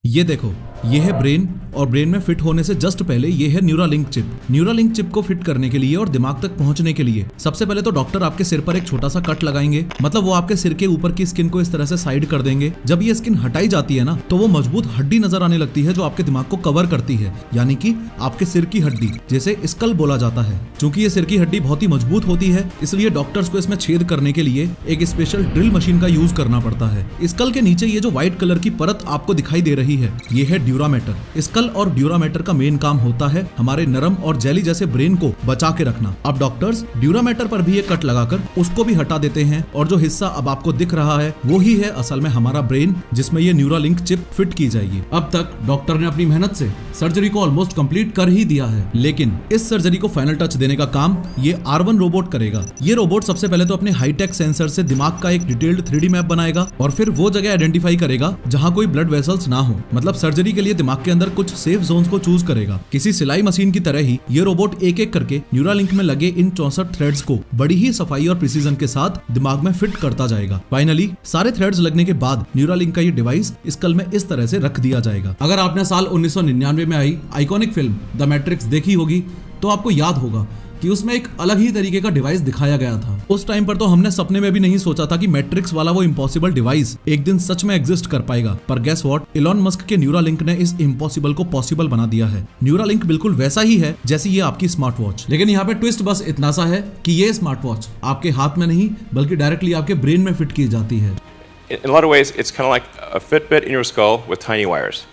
ये देखो, ये है ब्रेन और ब्रेन में फिट होने से जस्ट पहले ये है न्यूरालिंक चिप। न्यूरालिंक चिप को फिट करने के लिए और दिमाग तक पहुंचने के लिए सबसे पहले तो डॉक्टर आपके सिर पर एक छोटा सा कट लगाएंगे, मतलब वो आपके सिर के ऊपर की स्किन को इस तरह से साइड कर देंगे। जब ये स्किन हटाई जाती है ना, तो वो मजबूत हड्डी नजर आने लगती है जो आपके दिमाग को कवर करती है, यानी कि आपके सिर की हड्डी, जिसे स्कल बोला जाता है। चूंकि ये सिर की हड्डी बहुत ही मजबूत होती है, इसलिए डॉक्टर्स को इसमें छेद करने के लिए एक स्पेशल ड्रिल मशीन का यूज करना पड़ता है। स्कल के नीचे ये जो व्हाइट कलर की परत आपको दिखाई दे रही है, ये है ड्यूरामेटर। स्कल और ड्यूरामेटर का मेन काम होता है हमारे नरम और जेली जैसे ब्रेन को बचा के रखना। अब डॉक्टर्स ड्यूरामेटर पर भी एक कट लगाकर उसको भी हटा देते हैं, और जो हिस्सा अब आपको दिख रहा है वो ही है असल में हमारा ब्रेन, जिसमें ये न्यूरालिंक चिप फिट की जाएगी। अब तक डॉक्टर ने अपनी मेहनत से सर्जरी को ऑलमोस्ट कंप्लीट कर ही दिया है, लेकिन इस सर्जरी को फाइनल टच देने का काम ये R1 रोबोट करेगा। ये रोबोट सबसे पहले तो अपने हाईटेक सेंसर से दिमाग का एक डिटेल्ड 3D मैप बनाएगा और फिर वो जगह आइडेंटिफाई करेगा जहां कोई ब्लड वेसल्स ना हो, मतलब सर्जरी के लिए दिमाग के अंदर कुछ सेफ जोन्स को चूज करेगा। किसी सिलाई मशीन की तरह ही ये रोबोट एक एक करके न्यूरालिंक में लगे इन 64 थ्रेड्स को बड़ी ही सफाई और प्रिसीजन के साथ दिमाग में फिट करता जाएगा। फाइनली सारे थ्रेड्स लगने के बाद न्यूरालिंक का ये डिवाइस स्कल में इस तरह से रख दिया जाएगा। अगर आपने साल 1999 में आई आइकॉनिक फिल्म द मैट्रिक्स देखी होगी तो आपको याद होगा कि उसमें एक अलग ही तरीके का डिवाइस दिखाया गया था। उस टाइम पर तो हमने सपने में भी नहीं सोचा था कि मैट्रिक्स वाला वो इम्पॉसिबल डिवाइस एक दिन सच में एग्जिस्ट कर पाएगा। पर गेस व्हाट, इलॉन मस्क के न्यूरालिंक ने इस इम्पॉसिबल को पॉसिबल बना दिया है। न्यूरालिंक बिल्कुल वैसा ही है जैसी ये आपकी स्मार्ट वॉच, लेकिन यहाँ पे ट्विस्ट बस इतना सा है कि ये स्मार्ट वॉच आपके हाथ में नहीं बल्कि डायरेक्टली आपके ब्रेन में फिट की जाती है। In a lot of ways, it's kind of like a Fitbit in your skull with tiny wires.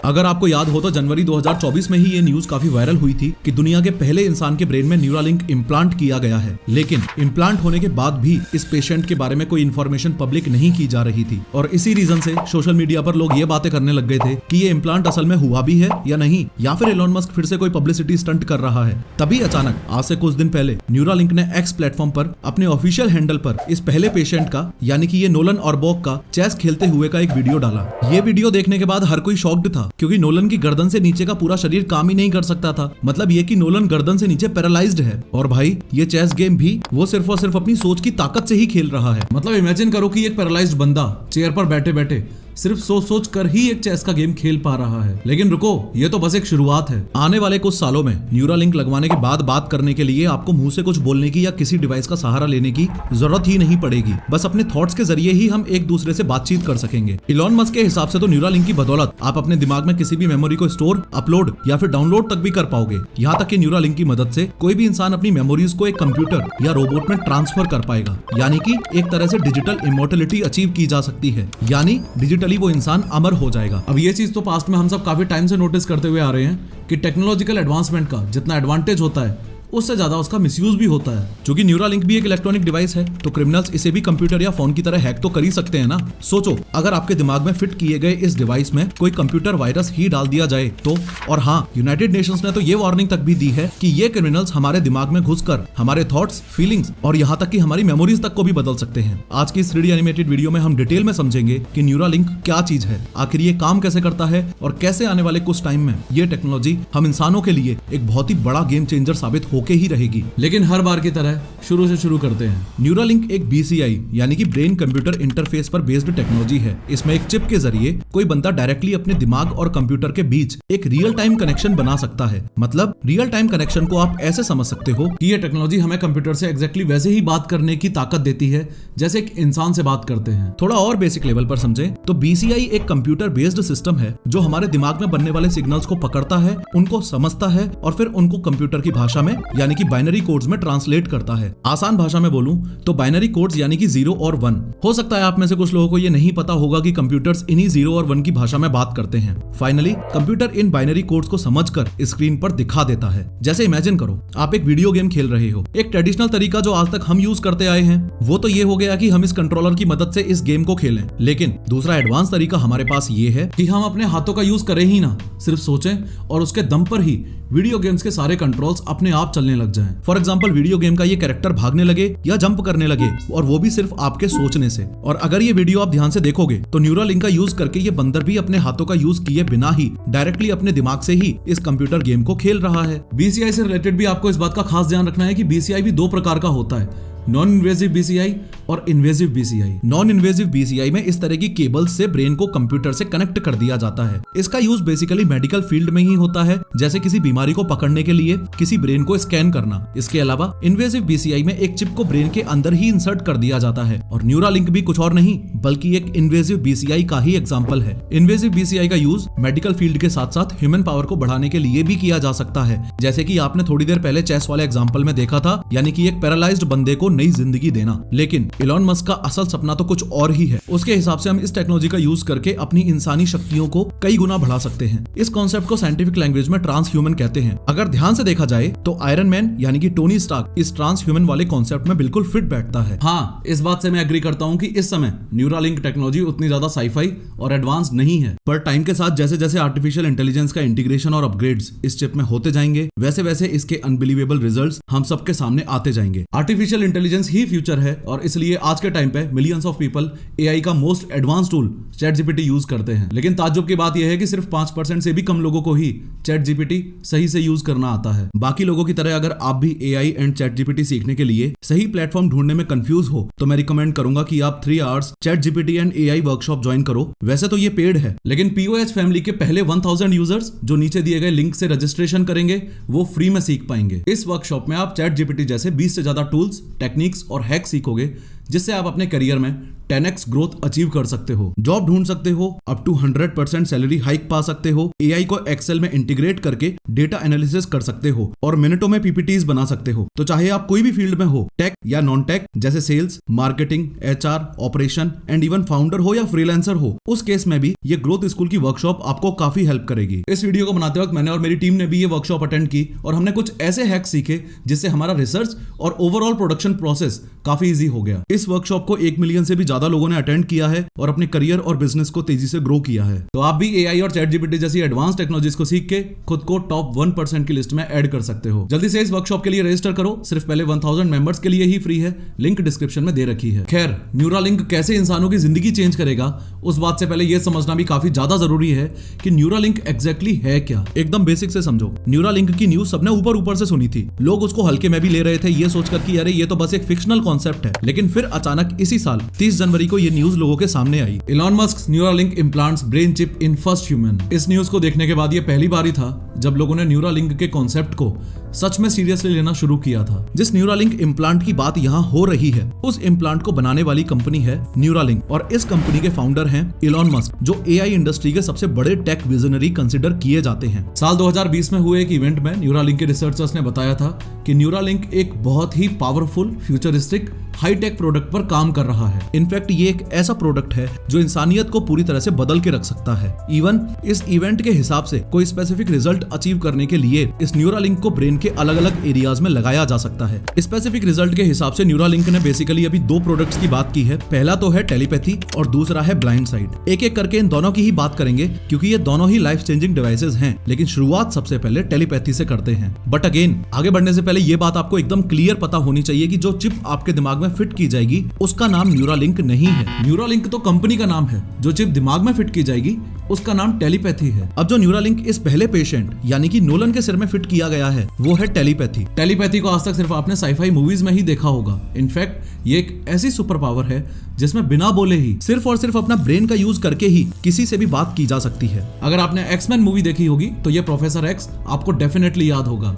अगर आपको याद हो तो जनवरी 2024 में ही ये न्यूज काफी वायरल हुई थी कि दुनिया के पहले इंसान के ब्रेन में न्यूरालिंक इम्प्लांट किया गया है, लेकिन इम्प्लांट होने के बाद भी इस पेशेंट के बारे में कोई इन्फॉर्मेशन पब्लिक नहीं की जा रही थी। और इसी रीजन से सोशल मीडिया पर लोग ये बातें करने लग गए थे कि ये इम्प्लांट असल में हुआ भी है या नहीं, या फिर इलॉन मस्क फिर से कोई पब्लिसिटी स्टंट कर रहा है। तभी अचानक आज से कुछ दिन पहले न्यूरालिंक ने एक्स प्लेटफॉर्म पर अपने ऑफिशियल हैंडल पर इस पहले पेशेंट का, यानी कि ये नोलन ऑरबॉक का चेस खेलते हुए का एक वीडियो डाला। ये वीडियो देखने के बाद हर कोई शॉक्ड था, क्योंकि नोलन की गर्दन से नीचे का पूरा शरीर काम ही नहीं कर सकता था। मतलब ये कि नोलन गर्दन से नीचे पैरालाइज्ड है, और भाई ये चेस गेम भी वो सिर्फ और सिर्फ अपनी सोच की ताकत से ही खेल रहा है। मतलब इमेजिन करो कि एक पैरालाइज्ड बंदा चेयर पर बैठे बैठे सिर्फ सोच कर ही एक चेस का गेम खेल पा रहा है। लेकिन रुको, ये तो बस एक शुरुआत है। आने वाले कुछ सालों में न्यूरालिंक लगवाने के बाद बात करने के लिए आपको मुंह से कुछ बोलने की या किसी डिवाइस का सहारा लेने की जरूरत ही नहीं पड़ेगी। बस अपने थॉट्स के जरिए ही हम एक दूसरे से बातचीत कर सकेंगे। इलॉन मस्क के हिसाब से तो न्यूरालिंक की बदौलत आप अपने दिमाग में किसी भी मेमोरी को स्टोर, अपलोड या फिर डाउनलोड तक भी कर पाओगे। यहाँ तक कि न्यूरालिंक की मदद से कोई भी इंसान अपनी मेमोरीज को एक कंप्यूटर या रोबोट में ट्रांसफर कर पाएगा, यानी कि एक तरह से डिजिटल इमोर्टलिटी अचीव की जा सकती है, यानी डिजिटली वो इंसान हो जाएगा। अब ये चीज तो पास्ट में हम सब काफी टाइम से नोटिस करते हुए आ रहे हैं कि टेक्नोलॉजिकल एडवांसमेंट का जितना एडवांटेज होता है उससे ज्यादा उसका मिसयूज भी होता है। क्योंकि न्यूरालिंक भी एक इलेक्ट्रॉनिक डिवाइस है, तो क्रिमिनल्स इसे भी कंप्यूटर या फोन की तरह हैक तो कर ही सकते हैं ना। सोचो, अगर आपके दिमाग में फिट किए गए इस डिवाइस में कोई कंप्यूटर वायरस ही डाल दिया जाए तो। और हाँ, यूनाइटेड नेशंस ने तो ये वार्निंग तक भी दी है कि ये क्रिमिनल्स हमारे दिमाग में घुसकर हमारे थॉट्स, फीलिंग्स और यहाँ तक कि हमारी मेमोरीज तक को भी बदल सकते हैं। आज की इस 3D एनिमेटेड वीडियो में हम डिटेल में समझेंगे कि न्यूरालिंक क्या चीज है, आखिर ये काम कैसे करता है और कैसे आने वाले कुछ टाइम में ये टेक्नोलॉजी हम इंसानों के लिए एक बहुत ही बड़ा गेम चेंजर साबित होके ही रहेगी। लेकिन हर बार की तरह शुरू से शुरू करते हैं। न्यूरालिंक एक BCI यानी कि ब्रेन कंप्यूटर इंटरफेस पर बेस्ड टेक्नोलॉजी है। इसमें एक चिप के जरिए कोई बंदा डायरेक्टली अपने दिमाग और कंप्यूटर के बीच एक रियल टाइम कनेक्शन बना सकता है। मतलब रियल टाइम कनेक्शन को आप ऐसे समझ सकते हो कि ये टेक्नोलॉजी हमें कंप्यूटर से एग्जैक्टली वैसे ही बात करने की ताकत देती है जैसे एक इंसान से बात करते हैं। थोड़ा और बेसिक लेवल पर समझे तो BCI एक कंप्यूटर बेस्ड सिस्टम है जो हमारे दिमाग में बनने वाले सिग्नल्स को पकड़ता है, उनको समझता है और फिर उनको कंप्यूटर की भाषा में यानी कि बाइनरी कोड्स में ट्रांसलेट करता है। आसान भाषा में बोलूं तो बाइनरी कोड्स यानी कि 0 और 1। हो सकता है आप में से कुछ लोगों को ये नहीं पता होगा कि कंप्यूटर्स इन्हीं 0 और 1 की भाषा में बात करते हैं। Finally computer in binary codes को समझकर स्क्रीन पर दिखा देता है। जैसे इमेजिन करो, आप एक वीडियो गेम खेल रहे हो। एक ट्रेडिशनल तरीका जो आज तक हम यूज करते आए हैं वो तो ये हो गया कि हम इस कंट्रोलर की मदद से इस गेम को खेलें, लेकिन दूसरा एडवांस तरीका हमारे पास ये है कि हम अपने हाथों का यूज करें ही ना, सिर्फ सोचें और उसके दम पर ही वीडियो गेम्स के सारे कंट्रोल्स अपने आप चलने लग जाएं। फॉर एग्जांपल, वीडियो गेम का ये कैरेक्टर भागने लगे या जंप करने लगे, और वो भी सिर्फ आपके सोचने से। और अगर ये वीडियो आप ध्यान से देखोगे तो न्यूरालिंक का यूज करके ये बंदर भी अपने हाथों का यूज किए बिना ही डायरेक्टली अपने दिमाग से ही इस कंप्यूटर गेम को खेल रहा है। BCI से रिलेटेड भी आपको इस बात का खास ध्यान रखना है कि BCI भी 2 प्रकार का होता है। नॉन इन्वेजिव बीसीआई और invasive BCI. Non invasive BCI में इस तरह की केबल्स से ब्रेन को कंप्यूटर से कनेक्ट कर दिया जाता है। इसका यूज बेसिकली मेडिकल फील्ड में ही होता है, जैसे किसी बीमारी को पकड़ने के लिए किसी ब्रेन को स्कैन करना। इसके अलावा इन्वेजिव बीसीआई में एक चिप को ब्रेन के अंदर ही इंसर्ट कर दिया जाता है और न्यूरालिंक भी कुछ और नहीं बल्कि एक इन्वेजिव बीसीआई का ही एग्जांपल है। इन्वेजिव बीसीआई का यूज मेडिकल फील्ड के साथ साथ ह्यूमन पावर को बढ़ाने के लिए भी किया जा सकता है, जैसे कि आपने थोड़ी देर पहले चेस वाले एग्जांपल में देखा था, यानी कि एक पैरालाइज्ड बंदे को नई जिंदगी देना। लेकिन इलॉन मस्क का असल सपना तो कुछ और ही है। उसके हिसाब से हम इस टेक्नोलॉजी का यूज करके अपनी इंसानी शक्तियों को कई गुना बढ़ा सकते हैं। इस कॉन्सेप्ट को साइंटिफिक लैंग्वेज में ट्रांस ह्यूमन कहते हैं। अगर ध्यान से देखा जाए तो आयरन मैन यानी कि टोनी स्टार्क इस ट्रांस ह्यूमन वाले कॉन्सेप्ट में बिल्कुल फिट बैठता है। हाँ, इस बात से मैं एग्री करता हूँ कि इस समय न्यूरालिंक टेक्नोलॉजी उतनी ज्यादा साईफाई और एडवांस नहीं है, पर टाइम के साथ जैसे जैसे आर्टिफिशियल इंटेलिजेंस का इंटीग्रेशन और अपग्रेड्स इस चिप में होते जाएंगे, वैसे वैसे इसके अनबिलीवेबल रिजल्ट्स हम सबके सामने आते जाएंगे। आर्टिफिशियल इंटेलिजेंस ही फ्यूचर है और इसलिए आज के टाइम पे मिलियंस ऑफ पीपल एआई का most advance tool chat GPT use करते हैं। लेकिन ताज्जुब की बात यह है कि सिर्फ 5% से भी कम लोगों को ही चैट जीपीटी सही से यूज करना आता है। बाकी लोगों की तरह अगर आप भी एआई एंड चैट जीपीटी सीखने के लिए सही प्लेटफॉर्म ढूंढने में कंफ्यूज हो तो मैं रिकमेंड करूंगा कि आप 3 hours chat GPT and AI workshop join करो। वैसे तो ये पेड है, लेकिन पीओएच फैमिली के पहले 1000 यूजर्स जो नीचे दिए गए लिंक से रजिस्ट्रेशन करेंगे वो फ्री में सीख पाएंगे। इस वर्कशॉप में आप चैट जीपीटी जैसे 20 से ज्यादा टूल्स, टेक्निक्स और हैक सीखोगे जिससे आप अपने करियर में 10x ग्रोथ अचीव कर सकते हो, जॉब ढूंढ सकते हो, अप टू 100% सैलरी हाइक पा सकते हो, एआई को एक्सेल में इंटीग्रेट करके डेटा एनालिसिस कर सकते हो और मिनटों में पीपीटीज बना सकते हो। तो चाहे आप कोई भी फील्ड में हो, टेक या नॉन टेक जैसे sales, marketing, HR, operation and even founder हो या फ्रीलांसर हो, उस केस में भी ये ग्रोथ स्कूल की वर्कशॉप आपको काफी हेल्प करेगी। इस वीडियो को बनाते वक्त मैंने और मेरी टीम ने भी ये वर्कशॉप अटेंड की और हमने कुछ ऐसे हैक्स सीखे जिससे हमारा रिसर्च और ओवरऑल प्रोडक्शन प्रोसेस काफी इजी हो गया। इस वर्कशॉप को 1 मिलियन से भी ज्यादा लोगों ने अटेंड किया है और अपने करियर और बिजनेस को तेजी से ग्रो किया है। तो आप भी एआई और चैट जीपीटी जैसी एडवांस टेक्नोलॉजीज को सीख के खुद को टॉप 1% की लिस्ट में ऐड कर सकते हो। जल्दी से इस वर्कशॉप के लिए रजिस्टर करो, सिर्फ पहले 1000 मेंबर्स के लिए ही फ्री है, लिंक डिस्क्रिप्शन में दे रखी है। खैर, न्यूरालिंक कैसे इंसानों की जिंदगी चेंज करेगा उस बात से पहले यह समझना भी काफी ज्यादा जरूरी है कि न्यूरालिंक एग्जैक्टली है क्या। एकदम बेसिक से समझो। न्यूरालिंक की न्यूज सबने ऊपर ऊपर से सुनी थी, लोग उसको हल्के में भी ले रहे थे ये सोचकर कि अरे ये तो बस एक फिक्शनल कॉन्सेप्ट है। लेकिन फिर अचानक इसी साल 30 जनवरी को ये न्यूज लोगों के सामने आई। Elon Musk Neuralink implants brain chip in first human. इस न्यूज को देखने के बाद ये पहली बार ही था जब लोगों ने न्यूरालिंक के कॉन्सेप्ट को सच में सीरियसली लेना शुरू किया था। जिस न्यूरालिंक इम्प्लांट की बात यहाँ हो रही है उस इम्प्लांट को बनाने वाली कंपनी है न्यूरालिंक और इस कंपनी के फाउंडर हैं इलॉन मस्क, जो एआई इंडस्ट्री के सबसे बड़े टेक विजनरी कंसिडर किए जाते हैं। साल 2020 में हुए एक इवेंट में न्यूरालिंक के रिसर्चर्स ने बताया था कि न्यूरालिंक एक बहुत ही पावरफुल, फ्यूचरिस्टिक, हाईटेक प्रोडक्ट पर काम कर रहा है। इनफैक्ट ये एक ऐसा प्रोडक्ट है जो इंसानियत को पूरी तरह से बदल के रख सकता है। इवन इस इवेंट के हिसाब से कोई स्पेसिफिक रिजल्ट अचीव करने के लिए इस न्यूरालिंक को ब्रेन के अलग अलग एरियाज में लगाया जा सकता है। स्पेसिफिक रिजल्ट के हिसाब से न्यूरालिंक ने बेसिकली अभी 2 प्रोडक्ट्स की बात की है। पहला तो है टेलीपैथी और दूसरा है ब्लाइंड साइट। एक एक करके इन दोनों की ही बात करेंगे क्योंकि ये दोनों ही लाइफ चेंजिंग डिवाइसेस हैं। लेकिन शुरुआत सबसे पहले टेलीपैथी से करते हैं। बट अगेन, आगे बढ़ने से पहले ये बात आपको एकदम क्लियर पता होनी चाहिए कि जो चिप आपके दिमाग में फिट की जाएगी उसका नाम न्यूरालिंक नहीं है। न्यूरालिंक तो कंपनी का नाम है। जो चिप दिमाग में फिट की जाएगी उसका नाम टेलीपैथी है। अब जो न्यूरालिंक इस पहले पेशेंट यानी कि नोलन के सिर में फिट किया गया है वो है टेलीपैथी। टेलीपैथी को आज तक सिर्फ आपने साईफाई मूवीज में ही देखा होगा। इनफैक्ट ये एक ऐसी सुपर पावर है जिसमें बिना बोले ही सिर्फ और सिर्फ अपना ब्रेन का यूज करके ही किसी से भी बात की जा सकती है। अगर आपने एक्समैन मूवी देखी होगी तो ये प्रोफेसर एक्स आपको डेफिनेटली याद होगा।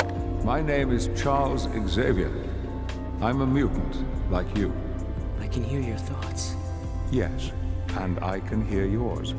My name is Charles Xavier. I'm a mutant like you. I can hear your thoughts. Yes, and I can hear yours.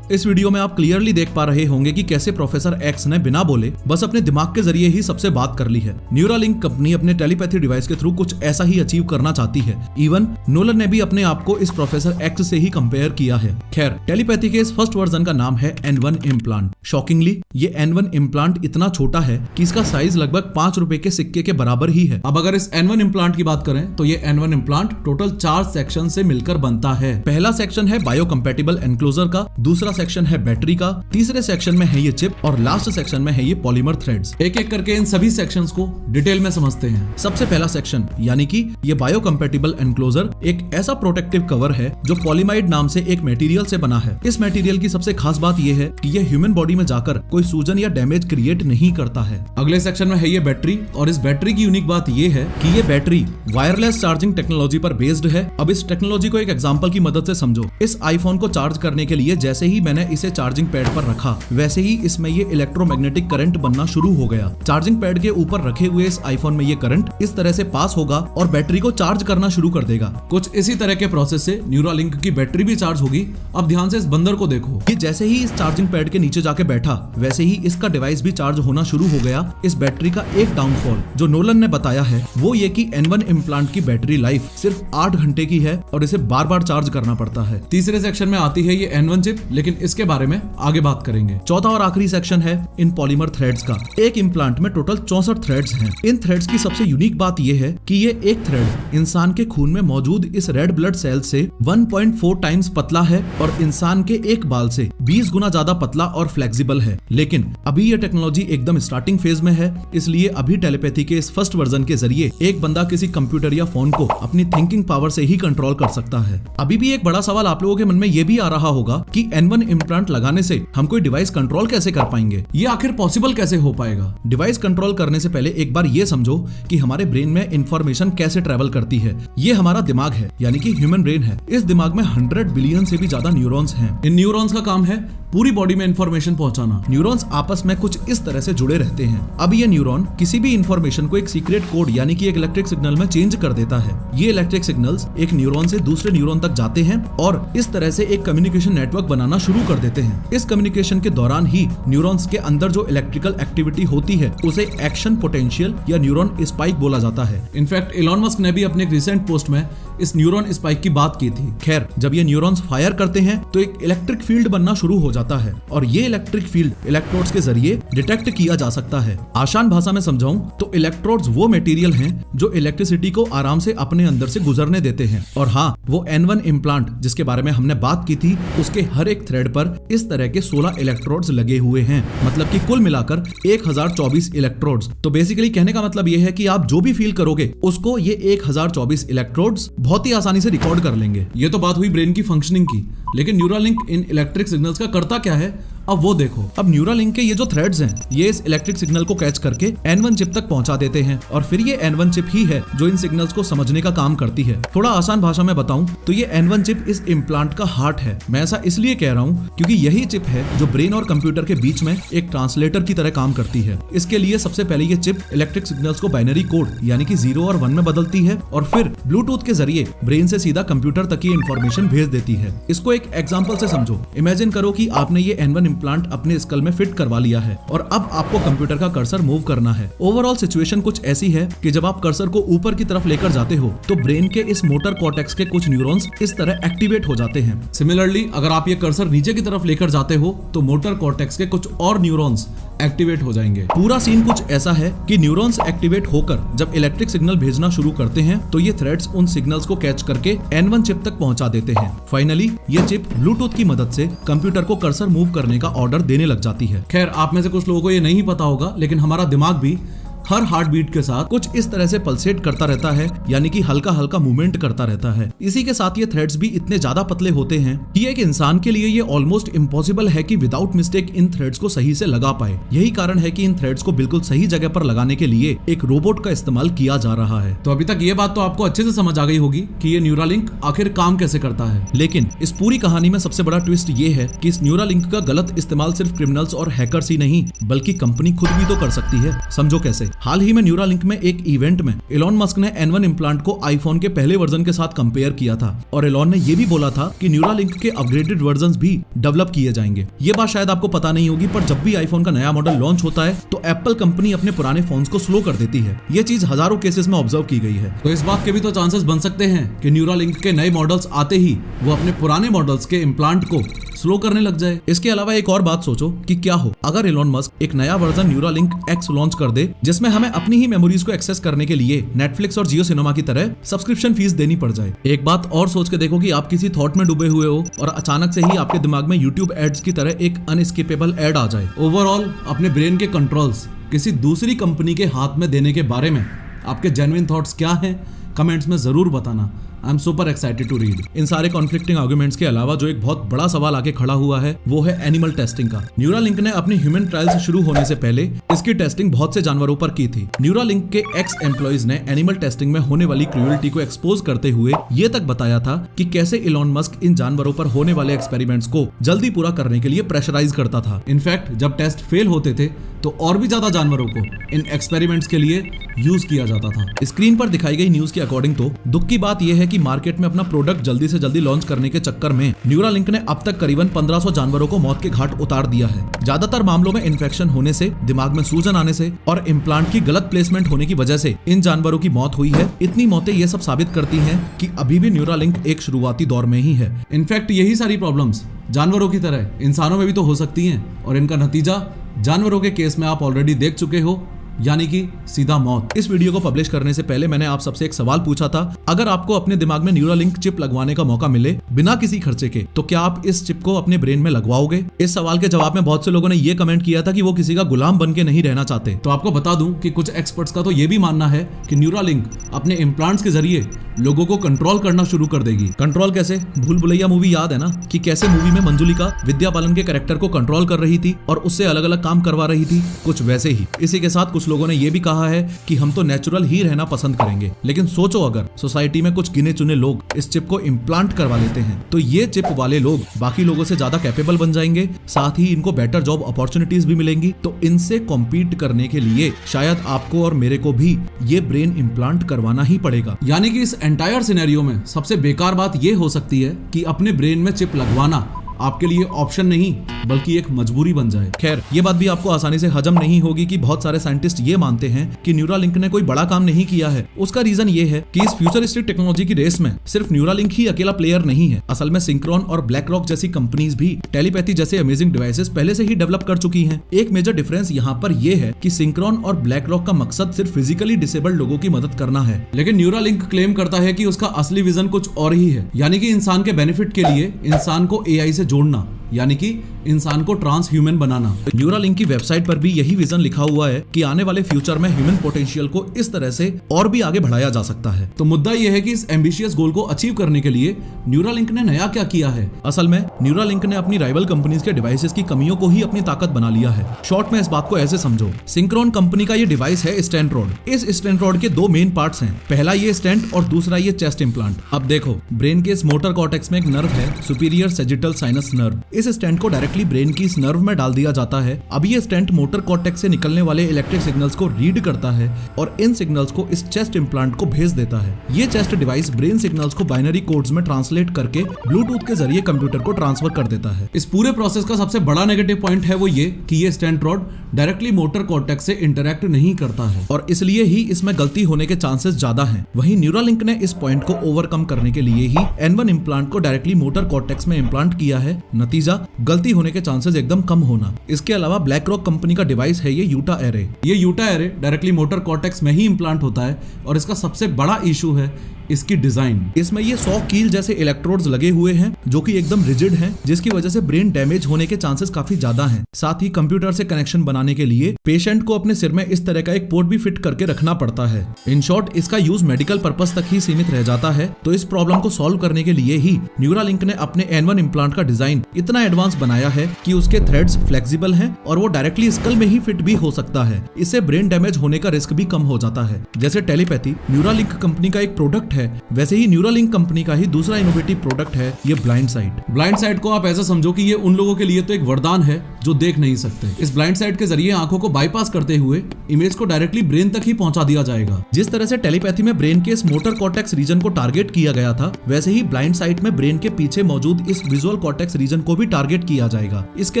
इस वीडियो में आप क्लियरली देख पा रहे होंगे कि कैसे प्रोफेसर एक्स ने बिना बोले बस अपने दिमाग के जरिए ही सबसे बात कर ली है। न्यूरालिंक कंपनी अपने टेलीपैथी डिवाइस के थ्रू कुछ ऐसा ही अचीव करना चाहती है। इवन नोलन ने भी अपने आप को इस प्रोफेसर एक्स से ही कंपेयर किया है। खैर, टेलीपैथी के इस फर्स्ट वर्जन का नाम है N1 इम्प्लांट। शॉकिंगली ये N1 इम्प्लांट इतना छोटा है कि इसका साइज लगभग 5 रुपए के सिक्के के बराबर ही है। अब अगर इस N1 इम्प्लांट की बात करें तो ये N1 इम्प्लांट टोटल 4 सेक्शन से मिलकर बनता है। पहला सेक्शन है बायोकम्पैटिबल एनक्लोजर का, दूसरा सेक्शन है बैटरी का, तीसरे सेक्शन में है ये चिप और लास्ट सेक्शन में है ये पॉलीमर थ्रेड्स। एक एक करके इन सभी सेक्शंस को डिटेल में समझते हैं। सबसे पहला सेक्शन यानी कि ये बायोकम्पैटिबल एनक्लोजर एक ऐसा प्रोटेक्टिव कवर है जो पॉलीमाइड नाम से एक मटेरियल से बना है। इस मटेरियल की सबसे खास बात ये है कि ये ह्यूमन बॉडी में जाकर कोई सूजन या डैमेज क्रिएट नहीं करता है। अगले सेक्शन में है ये बैटरी और इस बैटरी की यूनिक बात ये है कि ये बैटरी वायरलेस चार्जिंग टेक्नोलॉजी पर बेस्ड है। अब इस टेक्नोलॉजी को एक एग्जांपल की मदद से समझो। इस आईफोन को चार्ज करने के लिए जैसे ही मैंने इसे चार्जिंग पैड पर रखा वैसे ही इसमें ये इलेक्ट्रोमैग्नेटिक करंट बनना शुरू हो गया। चार्जिंग पैड के ऊपर रखे हुए इस आईफोन में ये करंट इस तरह से पास होगा और बैटरी को चार्ज करना शुरू कर देगा। कुछ इसी तरह के प्रोसेस से न्यूरालिंक की बैटरी भी चार्ज होगी। अब ध्यान से इस बंदर को देखो कि जैसे ही इस चार्जिंग पैड के नीचे जाके बैठा वैसे ही इसका डिवाइस भी चार्ज होना शुरू हो गया। इस बैटरी का एक डाउनफॉल जो नोलन ने बताया है वो ये कि N1 इम्प्लांट की बैटरी लाइफ सिर्फ 8 घंटे की है और इसे बार बार चार्ज करना पड़ता है। तीसरे सेक्शन में आती है ये N1 चिप, लेकिन इसके बारे में आगे बात करेंगे। चौथा और आखिरी सेक्शन है इन पॉलीमर थ्रेड्स का। एक इम्प्लांट में टोटल 64 थ्रेड्स हैं। इन थ्रेड्स की सबसे यूनिक बात यह है कि ये एक थ्रेड इंसान के खून में मौजूद इस रेड ब्लड सेल से 1.4 टाइम्स पतला है और इंसान के एक बाल से 20 गुना ज्यादा पतला और फ्लेक्सिबल है। लेकिन अभी ये टेक्नोलॉजी एकदम स्टार्टिंग फेज में है, इसलिए अभी टेलीपैथी के इस फर्स्ट वर्जन के जरिए एक बंदा किसी कंप्यूटर या फोन को अपनी थिंकिंग पावर से ही कंट्रोल कर सकता है। अभी भी एक बड़ा सवाल आप लोगों के मन में ये भी आ रहा होगा कि N1 इम्प्लांट लगाने से हम कोई डिवाइस कंट्रोल कैसे कर पाएंगे, ये आखिर पॉसिबल कैसे हो पाएगा। डिवाइस कंट्रोल करने से पहले एक बार ये समझो कि हमारे ब्रेन में इंफॉर्मेशन कैसे ट्रेवल करती है। ये हमारा दिमाग है यानी कि ह्यूमन ब्रेन है। इस दिमाग में 100 बिलियन से भी ज्यादा न्यूरॉन्स हैं। इन न्यूरॉन्स का काम है पूरी बॉडी में इंफॉर्मेशन पहुंचाना। न्यूरॉन्स आपस में कुछ इस तरह से जुड़े रहते हैं। अब ये न्यूरॉन किसी भी इंफॉर्मेशन को एक सीक्रेट कोड यानी कि एक इलेक्ट्रिक सिग्नल में चेंज कर देता है। ये इलेक्ट्रिक सिग्नल्स एक न्यूरॉन से दूसरे न्यूरॉन तक जाते हैं और इस तरह से एक कम्युनिकेशन नेटवर्क बनाना शुरू कर देते हैं। इस कम्युनिकेशन के दौरान ही न्यूरॉन्स के अंदर जो इलेक्ट्रिकल एक्टिविटी होती है उसे एक्शन पोटेंशियल या न्यूरॉन स्पाइक बोला जाता है। इनफैक्ट एलॉन मस्क ने भी अपने एक रिसेंट पोस्ट में इस न्यूरॉन स्पाइक की बात की थी। खैर, जब ये न्यूरॉन्स फायर करते हैं तो एक इलेक्ट्रिक फील्ड बनना शुरू हो जाता है और ये इलेक्ट्रिक फील्ड इलेक्ट्रोड्स के जरिए डिटेक्ट किया जा सकता है। आसान भाषा में समझाऊं तो इलेक्ट्रोड्स वो मटेरियल हैं जो इलेक्ट्रिसिटी को आराम से अपने अंदर से गुजरने देते हैं। और हाँ, वो N1 इम्प्लांट जिसके बारे में हमने बात की थी उसके हर एक थ्रेड पर इस तरह के 16 इलेक्ट्रोड्स लगे हुए हैं, मतलब कि कुल मिलाकर 1024 इलेक्ट्रोड्स। तो बेसिकली कहने का मतलब ये है कि आप जो भी फील करोगे उसको ये 1024 इलेक्ट्रोड्स बहुत ही आसानी से रिकॉर्ड कर लेंगे। ये तो बात हुई ब्रेन की फंक्शनिंग की, लेकिन न्यूरालिंक इन इलेक्ट्रिक सिग्नल्स का करता क्या है अब वो देखो। अब न्यूरालिंक के ये जो थ्रेड्स हैं ये इस इलेक्ट्रिक सिग्नल को कैच करके N1 चिप तक पहुंचा देते हैं और फिर ये N1 चिप ही है जो इन सिग्नल्स को समझने का काम करती है। थोड़ा आसान भाषा में बताऊं तो ये N1 चिप इस इम्प्लांट का हार्ट है। मैं ऐसा इसलिए कह रहा हूं क्योंकि यही चिप है जो ब्रेन और कंप्यूटर के बीच में एक ट्रांसलेटर की तरह काम करती है। इसके लिए सबसे पहले ये चिप इलेक्ट्रिक सिग्नल्स को बाइनरी कोड यानी कि 0 और 1 में बदलती है और फिर ब्लूटूथ के जरिए ब्रेन से सीधा कंप्यूटर तक की इंफॉर्मेशन भेज देती है। इसको एक एग्जाम्पल से समझो। इमेजिन करो कि आपने ये N1 इम्प्लांट अपने स्कल में फिट करवा लिया है और अब आपको कंप्यूटर का कर्सर मूव करना है। ओवरऑल सिचुएशन कुछ ऐसी है कि जब आप कर्सर को ऊपर की तरफ लेकर जाते हो तो ब्रेन के इस मोटर कॉर्टेक्स के कुछ न्यूरॉन्स इस तरह एक्टिवेट हो जाते हैं। सिमिलरली अगर आप ये कर्सर नीचे की तरफ लेकर जाते हो तो मोटर कॉर्टेक्स के कुछ और न्यूरॉन्स एक्टिवेट हो जाएंगे। पूरा सीन कुछ ऐसा है कि न्यूरॉन्स एक्टिवेट होकर जब इलेक्ट्रिक सिग्नल भेजना शुरू करते हैं तो ये थ्रेड्स उन सिग्नल्स को कैच करके N1 चिप तक पहुंचा देते हैं। फाइनली ये चिप ब्लूटूथ की मदद से कंप्यूटर को कर्सर मूव करने का ऑर्डर देने लग जाती है। खैर, आप में से कुछ लोगों को ये नहीं पता होगा, लेकिन हमारा दिमाग भी हर हार्ट बीट के साथ कुछ इस तरह से पल्सेट करता रहता है, यानी कि हल्का हल्का मूवमेंट करता रहता है। इसी के साथ ये थ्रेड्स भी इतने ज्यादा पतले होते हैं कि एक इंसान के लिए ये ऑलमोस्ट इम्पॉसिबल है कि विदाउट मिस्टेक इन थ्रेड्स को सही से लगा पाए। यही कारण है कि इन थ्रेड्स को बिल्कुल सही जगह पर लगाने के लिए एक रोबोट का इस्तेमाल किया जा रहा है। तो अभी तक ये बात तो आपको अच्छे से समझ आ गई होगी कि ये न्यूरालिंक आखिर काम कैसे करता है। लेकिन इस पूरी कहानी में सबसे बड़ा ट्विस्ट ये है कि इस न्यूरालिंक का गलत इस्तेमाल सिर्फ क्रिमिनल्स और हैकर्स ही नहीं बल्कि कंपनी खुद भी तो कर सकती है। समझो कैसे। हाल ही में न्यूरालिंक में एक इवेंट में एलॉन मस्क ने N1 इम्प्लांट को आईफोन के पहले वर्जन के साथ कंपेयर किया था और एलॉन ने ये भी बोला था कि न्यूरालिंक के अपग्रेडेड वर्जन्स भी डेवलप किए जाएंगे। ये बात शायद आपको पता नहीं होगी, पर जब भी आईफोन का नया मॉडल लॉन्च होता है तो एप्पल कंपनी अपने पुराने फोन्स को स्लो कर देती है। ये चीज हजारों केसेस में ऑब्जर्व की गई है। तो इस बात के भी तो चांसेस बन सकते हैं कि न्यूरालिंक के नए मॉडल्स आते ही वो अपने पुराने मॉडल्स के इम्प्लांट को स्लो करने लग जाए। इसके अलावा एक और बात सोचो कि क्या हो अगर एलॉन मस्क एक नया वर्जन न्यूरालिंक X लॉन्च कर दे जिसमें जिसमें हमें अपनी ही मेमोरीज को एक्सेस करने के लिए नेटफ्लिक्स और जियो सिनेमा की तरह सब्सक्रिप्शन फीस देनी पड़ जाए। एक बात और सोच के देखो कि आप किसी थॉट में डूबे हुए हो और अचानक से ही आपके दिमाग में यूट्यूब एड्स की तरह एक अनस्किपेबल एड आ जाए। ओवरऑल अपने ब्रेन के कंट्रोल्स किसी दूसरी कंपनी के हाथ में देने के बारे में आपके जेन्युइन थॉट्स क्या हैं, कमेंट्स में जरूर बताना। I am super excited to read. इन सारे कॉन्फ्लिक्टिंग आर्गुमेंट्स के अलावा जो एक बहुत बड़ा सवाल आके खड़ा हुआ है वो है एनिमल टेस्टिंग का। न्यूरालिंक ने अपनी ह्यूमन ट्रायल्स शुरू होने से पहले इसकी टेस्टिंग बहुत से जानवरों पर की थी। न्यूरालिंक के एक्स एम्प्लॉइज ने एनिमल टेस्टिंग में होने वाली क्रूएल्टी को एक्सपोज करते हुए ये तक बताया था कि कैसे इलॉन मस्क इन जानवरों पर होने वाले एक्सपेरिमेंट्स को जल्दी पूरा करने के लिए प्रेशराइज करता था। इनफैक्ट जब टेस्ट फेल होते थे तो और भी ज्यादा जानवरों को इन एक्सपेरिमेंट्स के लिए यूज किया जाता था। स्क्रीन पर दिखाई गई न्यूज के अकॉर्डिंग तो दुख की बात यह है कि मार्केट में अपना प्रोडक्ट जल्दी से जल्दी लॉन्च करने के चक्कर में न्यूरालिंक ने अब तक करीबन 1500 जानवरों को मौत के घाट उतार दिया है। ज्यादातर मामलों में इन्फेक्शन होने से, दिमाग में सूजन आने से और इम्प्लांट की गलत प्लेसमेंट होने की वजह से इन जानवरों की मौत हुई है। इतनी मौतें ये सब साबित करती हैं कि अभी भी न्यूरालिंक एक शुरुआती दौर में ही है। इनफैक्ट यही सारी प्रॉब्लम्स जानवरों की तरह इंसानों में भी तो हो सकती हैं और इनका नतीजा जानवरों के केस में आप ऑलरेडी देख चुके हो, यानी कि सीधा मौत। इस वीडियो को पब्लिश करने से पहले मैंने आप सबसे एक सवाल पूछा था, अगर आपको अपने दिमाग में न्यूरालिंक चिप लगवाने का मौका मिले बिना किसी खर्चे के, तो क्या आप इस चिप को अपने ब्रेन में लगवाओगे? इस सवाल के जवाब में बहुत से लोगों ने ये कमेंट किया था कि वो किसी का गुलाम बन के नहीं रहना चाहते। तो आपको बता दूं कि कुछ एक्सपर्ट्स का तो ये भी मानना है कि न्यूरालिंक अपने इम्प्लांट्स के जरिए लोगों को कंट्रोल करना शुरू कर देगी। कंट्रोल कैसे? भूल भुलैया मूवी याद है ना, कि कैसे मूवी में मंजुलिका विद्या बालन के कैरेक्टर को कंट्रोल कर रही थी और उससे अलग अलग काम करवा रही थी, कुछ वैसे ही। इसी के साथ कुछ लोगों ने ये भी कहा है कि हम तो नेचुरल ही रहना पसंद करेंगे, लेकिन सोचो अगर सोसाइटी में कुछ गिने चुने लोग इस चिप को इम्प्लांट करवा लेते हैं तो ये चिप वाले लोग बाकी लोगों से ज्यादा कैपेबल बन जाएंगे, साथ ही इनको बेटर जॉब अपॉर्चुनिटीज भी मिलेंगी। तो इनसे कॉम्पीट करने के लिए शायद आपको और मेरे को भी ये ब्रेन इम्प्लांट करवाना ही पड़ेगा। यानी कि इस एंटायर सिनेरियो में सबसे बेकार बात ये हो सकती है कि अपने ब्रेन में चिप लगवाना आपके लिए ऑप्शन नहीं बल्कि एक मजबूरी बन जाए। खैर, ये बात भी आपको आसानी से हजम नहीं होगी कि बहुत सारे साइंटिस्ट ये मानते हैं कि न्यूरालिंक ने कोई बड़ा काम नहीं किया है। उसका रीजन ये है कि इस फ्यूचरिस्टिक टेक्नोलॉजी की रेस में सिर्फ न्यूरालिंक ही अकेला प्लेयर नहीं है। असल में सिंक्रोन और ब्लैक रॉक जैसी कंपनीज भी टेलीपैथी जैसे अमेजिंग डिवाइसेस पहले से ही डेवलप कर चुकी हैं। एक मेजर डिफरेंस यहाँ पर यह है कि सिंक्रोन और ब्लैक रॉक का मकसद सिर्फ फिजिकली डिसेबल्ड लोगों की मदद करना है, लेकिन न्यूरालिंक क्लेम करता है कि उसका असली विजन कुछ और ही है, यानी कि इंसान के बेनिफिट के लिए इंसान को एआई से जोड़ना, यानी कि इंसान को ट्रांस ह्यूमन बनाना। न्यूरालिंक की वेबसाइट पर भी यही विजन लिखा हुआ है कि आने वाले फ्यूचर में ह्यूमन पोटेंशियल को इस तरह से और भी आगे बढ़ाया जा सकता है। तो मुद्दा यह है कि इस एम्बिशियस गोल को अचीव करने के लिए न्यूरालिंक ने नया क्या किया है। असल में न्यूरालिंक ने अपनी राइवल कंपनीज के डिवाइसेस की कमियों को ही अपनी ताकत बना लिया है। शॉर्ट में इस बात को ऐसे समझो, सिंक्रोन कंपनी का ये डिवाइस है स्टेंट रॉड। इस स्टेंट रॉड के दो मेन पार्ट्स हैं, पहला ये स्टेंट और दूसरा ये चेस्ट इम्प्लांट। अब देखो, ब्रेन के इस मोटर कॉर्टेक्स में एक नर्व है, सुपीरियर सेजिटल साइनस नर्व। इस स्टेंट को डायरेक्टली ब्रेन की इस नर्व में डाल दिया जाता है। अब ये स्टेंट मोटर कॉर्टेक्स से निकलने वाले इलेक्ट्रिक सिग्नल्स को रीड करता है और इन सिग्नल्स को इस चेस्ट इम्प्लांट को भेज देता है। ये चेस्ट डिवाइस ब्रेन सिग्नल्स को बाइनरी कोड्स में ट्रांसलेट करके ब्लूटूथ के जरिए कंप्यूटर को ट्रांसफर कर देता है। इस पूरे प्रोसेस का सबसे बड़ा नेगेटिव पॉइंट है वो ये कि ये stent rod directly motor cortex से इंटरैक्ट नहीं करता है और इसलिए ही इसमें गलती होने के चांसेस ज्यादा हैं। वहीं न्यूरालिंक ने इस पॉइंट को ओवरकम करने के लिए ही N1 इम्प्लांट को डायरेक्टली मोटर कॉर्टेक्स में इम्प्लांट किया है। नतीजा, गलती होने के चांसेस एकदम कम होना। इसके अलावा ब्लैक रॉक कंपनी का डिवाइस है ये यूटा एरे। ये Utah array directly motor cortex में ही इम्प्लांट होता है और इसका सबसे बड़ा इशू है इसकी डिजाइन। इसमें ये 100 कील जैसे इलेक्ट्रोड्स लगे हुए हैं जो कि एकदम रिजिड हैं, जिसकी वजह से ब्रेन डैमेज होने के चांसेस काफी ज्यादा हैं। साथ ही कंप्यूटर से कनेक्शन बनाने के लिए पेशेंट को अपने सिर में इस तरह का एक पोर्ट भी फिट करके रखना पड़ता है। इन शॉर्ट, इसका यूज मेडिकल पर्पस तक ही सीमित रह जाता है। तो इस प्रॉब्लम को सॉल्व करने के लिए ही न्यूरालिंक ने अपने N1 इम्प्लांट का डिजाइन इतना एडवांस बनाया है कि उसके थ्रेड्स फ्लेक्सिबल हैं और वो डायरेक्टली स्कल में ही फिट भी हो सकता है। इससे ब्रेन डैमेज होने का रिस्क भी कम हो जाता है। जैसे टेलीपैथी न्यूरालिंक कंपनी का एक प्रोडक्ट है, वैसे ही न्यूरालिंक कंपनी का ही दूसरा इनोवेटिव प्रोडक्ट है ये ब्लाइंड साइट। ब्लाइंड साइट को आप ऐसा समझो कि ये उन लोगों के लिए तो एक वरदान है जो देख नहीं सकते। इस ब्लाइंड साइट के जरिए आंखों को बाईपास करते हुए इमेज को डायरेक्टली ब्रेन तक ही पहुंचा दिया जाएगा। जिस तरह से टेलीपैथी में ब्रेन के इस मोटर कॉर्टेक्स रीजन को टारगेट किया गया था, वैसे ही ब्लाइंड साइट में ब्रेन के पीछे मौजूद इस विजुअल कॉर्टेक्स रीजन को भी टारगेट किया जाएगा। इसके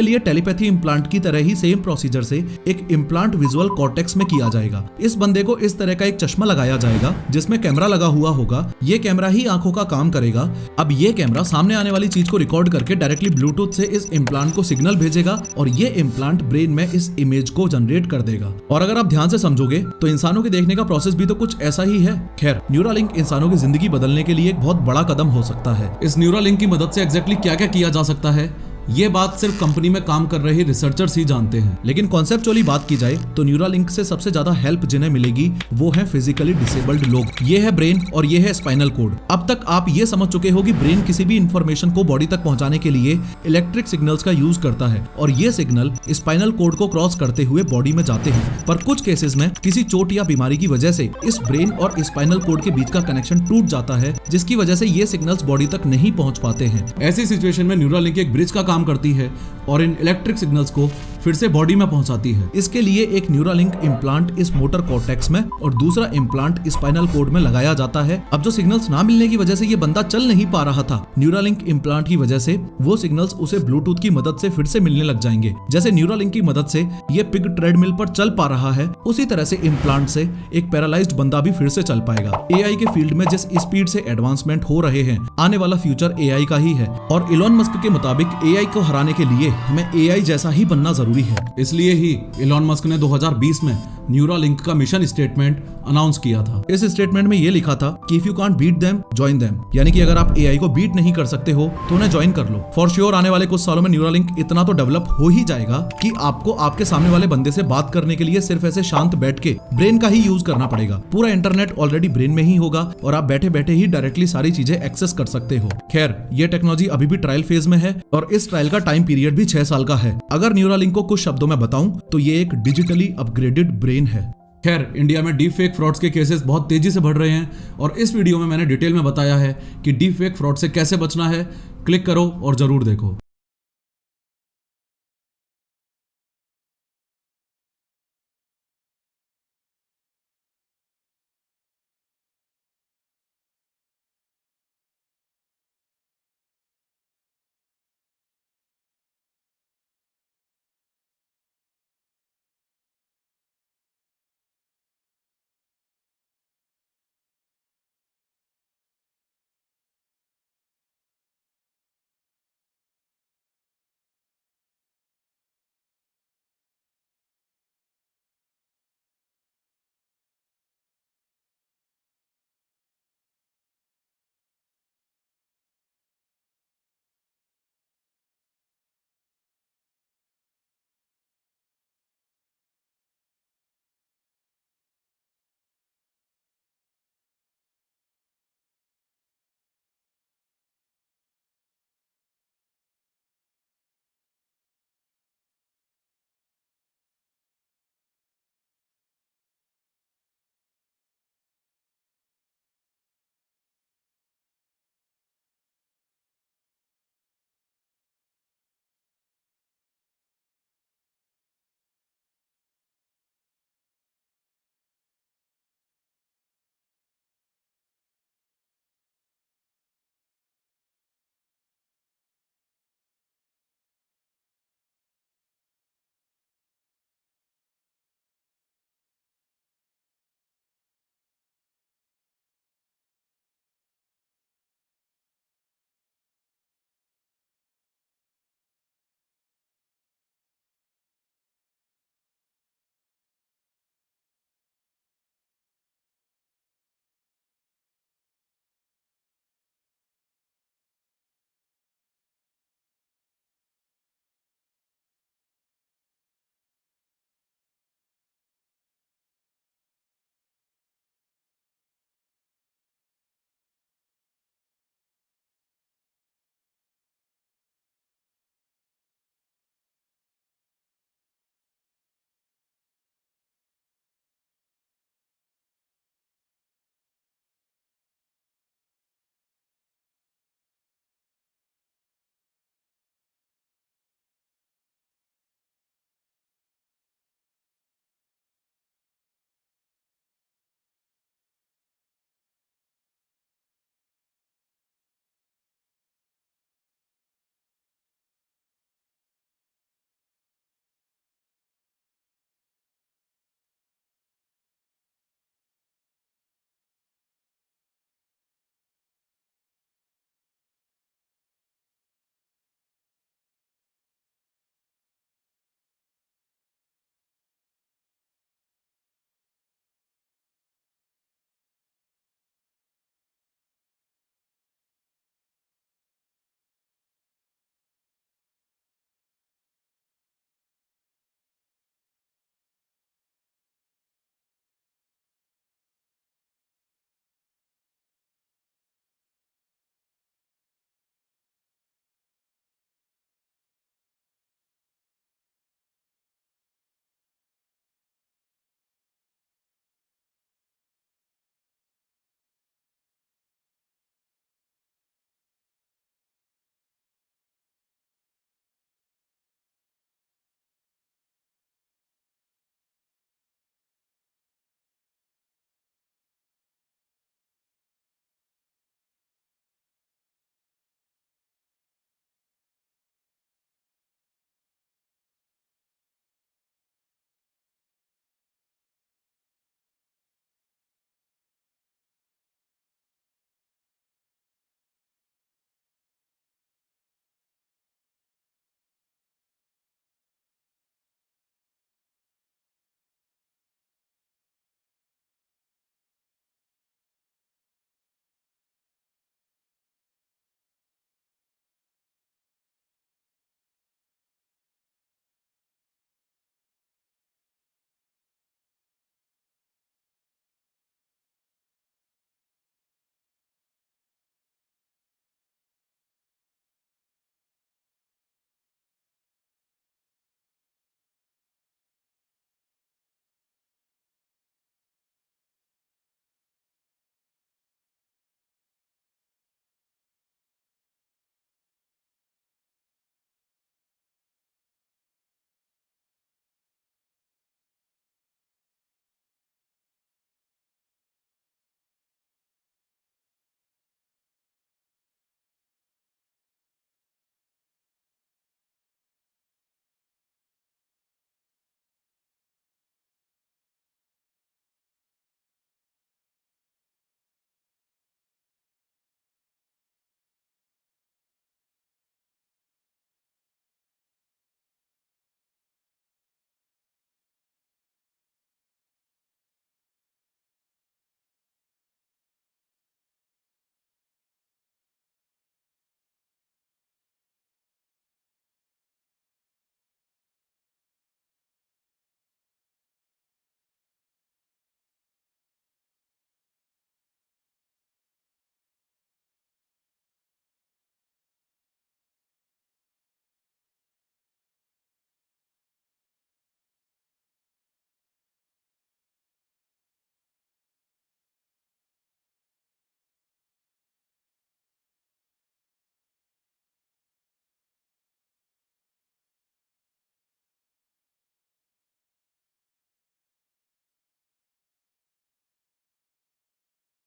लिए टेलीपैथी इम्प्लांट की तरह ही सेम प्रोसीजर से एक इम्प्लांट विजुअल कॉर्टेक्स में किया जाएगा। इस बंदे को इस तरह का एक चश्मा लगाया जाएगा जिसमें कैमरा लगा हुआ होगा होगा, ये कैमरा ही आंखों का काम करेगा। अब ये कैमरा सामने आने वाली चीज को रिकॉर्ड करके डायरेक्टली ब्लूटूथ से इस इम्प्लांट को सिग्नल भेजेगा और ये इम्प्लांट ब्रेन में इस इमेज को जनरेट कर देगा। और अगर आप ध्यान से समझोगे तो इंसानों के देखने का प्रोसेस भी तो कुछ ऐसा ही है। खैर, न्यूरालिंक इंसानों की जिंदगी बदलने के लिए एक बहुत बड़ा कदम हो सकता है। इस न्यूरालिंक की मदद से एग्जैक्टली क्या क्या किया जा सकता है, ये बात सिर्फ कंपनी में काम कर रहे रिसर्चर्स ही जानते हैं। लेकिन कॉन्सेप्चुअली बात की जाए तो न्यूरालिंक से सबसे ज्यादा हेल्प जिन्हें मिलेगी वो है फिजिकली डिसेबल्ड लोग। ये है ब्रेन और ये है स्पाइनल कोड। अब तक आप ये समझ चुके हो कि ब्रेन किसी भी इंफॉर्मेशन को बॉडी तक पहुंचाने के लिए इलेक्ट्रिक सिग्नल्स का यूज करता है और ये सिग्नल स्पाइनल कोड को क्रॉस करते हुए बॉडी में जाते हैं। पर कुछ केसेस में किसी चोट या बीमारी की वजह से इस ब्रेन और स्पाइनल कोड के बीच का कनेक्शन टूट जाता है, जिसकी वजह से ये सिग्नल्स बॉडी तक नहीं पहुंच पाते हैं। ऐसी सिचुएशन में न्यूरालिंक एक ब्रिज का काम करती है और इन इलेक्ट्रिक सिग्नल्स को फिर से बॉडी में पहुंचाती है। इसके लिए एक न्यूरालिंक इम्प्लांट इस मोटर कॉर्टेक्स में और दूसरा इम्प्लांट स्पाइनल कोड में लगाया जाता है। अब जो सिग्नल्स ना मिलने की वजह से ये बंदा चल नहीं पा रहा था, न्यूरालिंक इम्प्लांट की वजह से वो सिग्नल्स उसे ब्लूटूथ की मदद से फिर से मिलने लग जाएंगे। जैसे न्यूरालिंक की मदद से ये पिग ट्रेडमिल पर चल पा रहा है, उसी तरह से इम्प्लांट से एक पैरालाइज्ड बंदा भी फिर से चल पाएगा। एआई के फील्ड में जिस स्पीड से एडवांसमेंट हो रहे हैं, आने वाला फ्यूचर एआई का ही है और इलॉन मस्क के मुताबिक एआई को हराने के लिए हमें एआई जैसा ही बनना जरूरी है। इसलिए ही इलॉन मस्क ने 2020 में न्यूरालिंक का मिशन स्टेटमेंट अनाउंस किया था। इस स्टेटमेंट में ये लिखा था कि if you can't beat them join them, यानी कि अगर आप एआई को बीट नहीं कर सकते हो तो उन्हें ज्वाइन कर लो। फॉर श्योर आने वाले कुछ सालों में न्यूरालिंक इतना तो डेवलप हो ही जाएगा कि आपको आपके सामने वाले बंदे से बात करने के लिए सिर्फ ऐसे शांत बैठ के ब्रेन का ही यूज करना पड़ेगा। पूरा इंटरनेट ऑलरेडी ब्रेन में ही होगा और आप बैठे बैठे ही डायरेक्टली सारी चीजें एक्सेस कर सकते हो। खैर, ये टेक्नोलॉजी अभी भी ट्रायल फेज में है और इस ट्रायल का टाइम पीरियड भी 6 साल का है। अगर न्यूरालिंक को कुछ शब्दों में बताऊं तो ये एक डिजिटली अपग्रेडेड ब्रेन है। खैर, इंडिया में डीप फेक फ्रॉड्स के केसेस बहुत तेजी से बढ़ रहे हैं और इस वीडियो में मैंने डिटेल में बताया है कि डीप फेक फ्रॉड से कैसे बचना है। क्लिक करो और जरूर देखो।